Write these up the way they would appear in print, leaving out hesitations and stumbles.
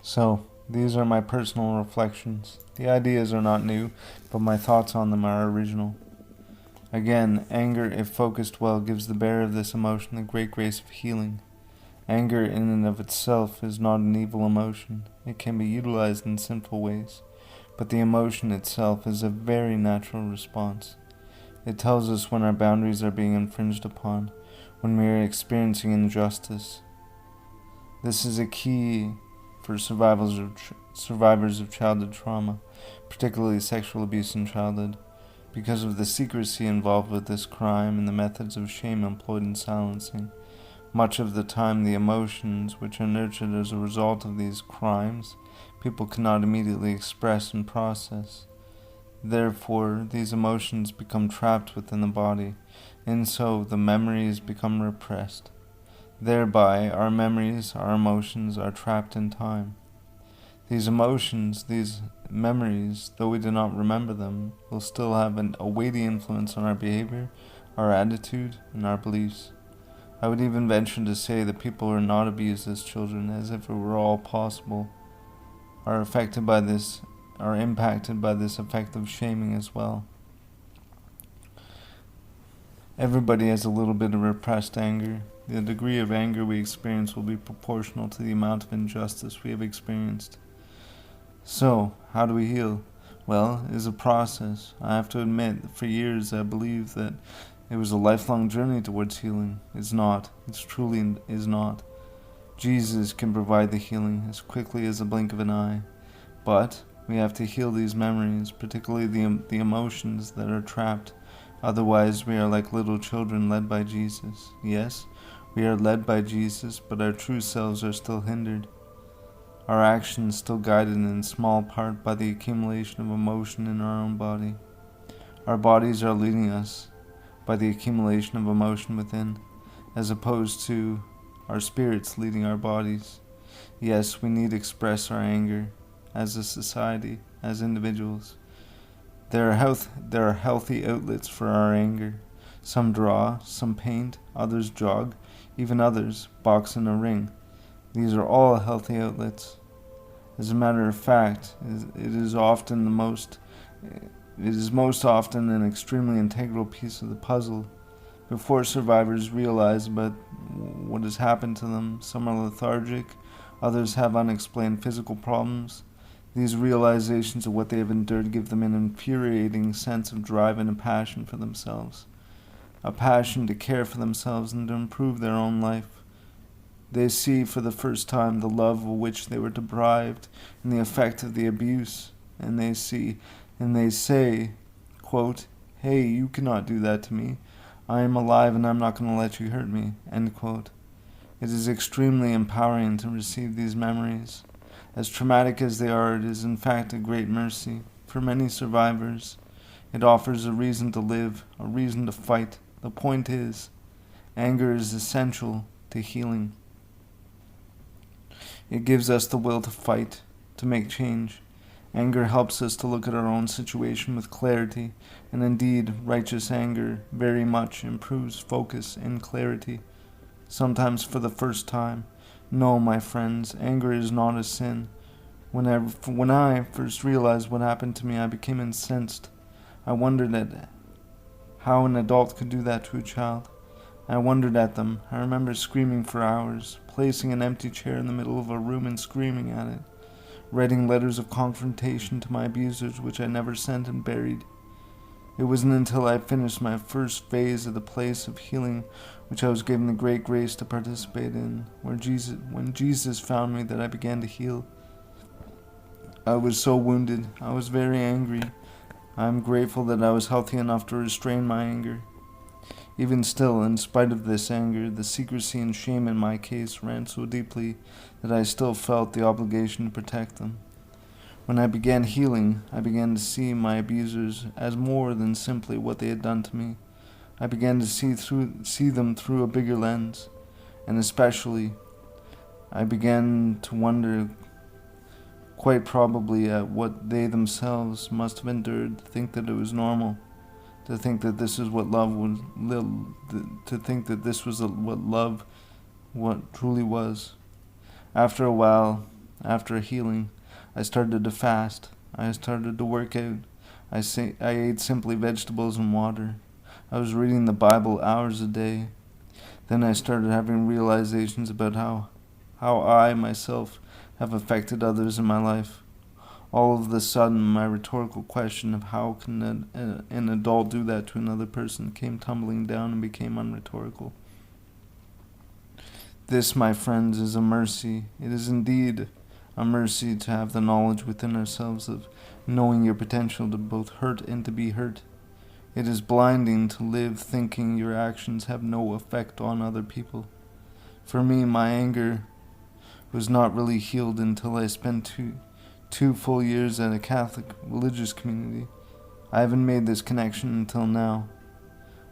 So, these are my personal reflections. The ideas are not new, but my thoughts on them are original. Again, anger, if focused well, gives the bearer of this emotion the great grace of healing. Anger in and of itself is not an evil emotion. It can be utilized in sinful ways, but the emotion itself is a very natural response. It tells us when our boundaries are being infringed upon, when we are experiencing injustice. This is a key for survivors of childhood trauma, particularly sexual abuse in childhood, because of the secrecy involved with this crime and the methods of shame employed in silencing. Much of the time, the emotions which are nurtured as a result of these crimes, people cannot immediately express and process. Therefore, these emotions become trapped within the body, and so the memories become repressed. Thereby, our memories, our emotions are trapped in time. These emotions, these memories, though we do not remember them, will still have a weighty influence on our behavior, our attitude, and our beliefs. I would even venture to say that people who are not abused as children, as if it were all possible, are impacted by this effect of shaming as well. Everybody has a little bit of repressed anger. The degree of anger we experience will be proportional to the amount of injustice we have experienced. So, how do we heal? Well, it is a process. I have to admit that for years I believed that it was a lifelong journey towards healing. It's not. It truly is not. Jesus can provide the healing as quickly as a blink of an eye. But we have to heal these memories, particularly the emotions that are trapped. Otherwise, we are like little children led by Jesus. Yes, we are led by Jesus, but our true selves are still hindered. Our actions still guided in small part by the accumulation of emotion in our own body. Our bodies are leading us by the accumulation of emotion within, as opposed to our spirits leading our bodies. Yes, we need to express our anger as a society, as individuals. There are healthy outlets for our anger. Some draw, some paint, others jog, even others box in a ring. These are all healthy outlets. As a matter of fact, it is most often an extremely integral piece of the puzzle. Before survivors realize about what has happened to them, some are lethargic, others have unexplained physical problems. These realizations of what they have endured give them an infuriating sense of drive and a passion for themselves, a passion to care for themselves and to improve their own life. They see for the first time the love of which they were deprived and the effect of the abuse, and they say, quote, "Hey, you cannot do that to me. I am alive and I'm not going to let you hurt me," end quote. It is extremely empowering to receive these memories. As traumatic as they are, it is in fact a great mercy. For many survivors, it offers a reason to live, a reason to fight. The point is, anger is essential to healing. It gives us the will to fight, to make change. Anger helps us to look at our own situation with clarity, and indeed, righteous anger very much improves focus and clarity, sometimes for the first time. No, my friends, anger is not a sin. When I first realized what happened to me, I became incensed. I wondered at how an adult could do that to a child. I wondered at them. I remember screaming for hours, placing an empty chair in the middle of a room and screaming at it, writing letters of confrontation to my abusers which I never sent and buried. It wasn't until I finished my first phase of the place of healing, which I was given the great grace to participate in, when Jesus found me, that I began to heal. I was so wounded. I was very angry. I am grateful that I was healthy enough to restrain my anger. Even still, in spite of this anger, the secrecy and shame in my case ran so deeply that I still felt the obligation to protect them. When I began healing, I began to see my abusers as more than simply what they had done to me. I began to see them through a bigger lens, and especially, I began to wonder, quite probably, at what they themselves must have endured to think that it was normal, to think that this is what love was, to think that this was what love truly was. After a while, after healing, I started to fast. I started to work out. I ate simply vegetables and water. I was reading the Bible hours a day. Then I started having realizations about how I myself have affected others in my life. All of a sudden, my rhetorical question of how can an adult do that to another person came tumbling down and became unrhetorical. This, my friends, is a mercy. It is indeed a mercy to have the knowledge within ourselves of knowing your potential to both hurt and to be hurt. It is blinding to live thinking your actions have no effect on other people. For me, my anger was not really healed until I spent two full years at a Catholic religious community. I haven't made this connection until now.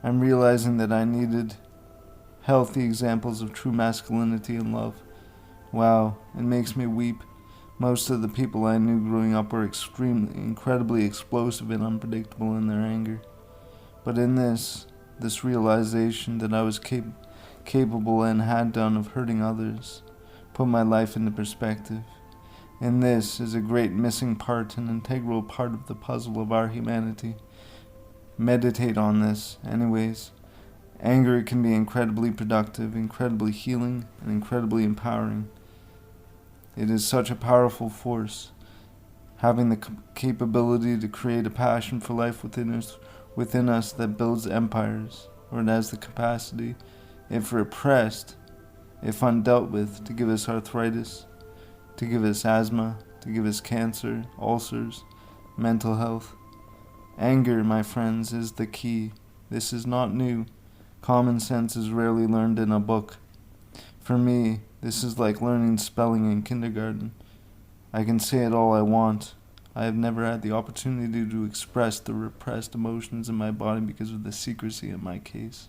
I'm realizing that I needed healthy examples of true masculinity and love. Wow, it makes me weep. Most of the people I knew growing up were incredibly explosive and unpredictable in their anger. But in this realization that I was capable and had done of hurting others, put my life into perspective. And this is a great missing part, an integral part of the puzzle of our humanity. Meditate on this, anyways. Anger can be incredibly productive, incredibly healing, and incredibly empowering. It is such a powerful force, having the capability to create a passion for life within us that builds empires, or it has the capacity, if repressed, if undealt with, to give us arthritis, to give us asthma, to give us cancer, ulcers, mental health. Anger, my friends, is the key. This is not new. Common sense is rarely learned in a book. For me, this is like learning spelling in kindergarten. I can say it all I want. I have never had the opportunity to express the repressed emotions in my body because of the secrecy in my case.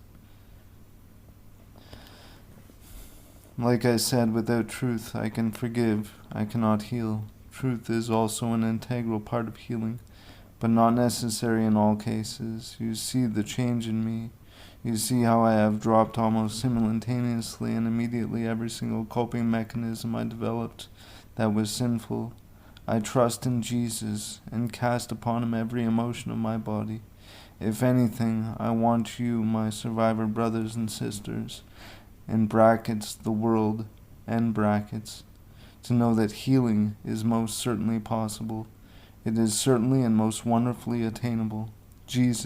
Like I said, without truth, I can forgive, I cannot heal. Truth is also an integral part of healing, but not necessary in all cases. You see the change in me. You see how I have dropped almost simultaneously and immediately every single coping mechanism I developed that was sinful. I trust in Jesus and cast upon him every emotion of my body. If anything, I want you, my survivor brothers and sisters, in brackets, the world, end brackets, to know that healing is most certainly possible. It is certainly and most wonderfully attainable. Jesus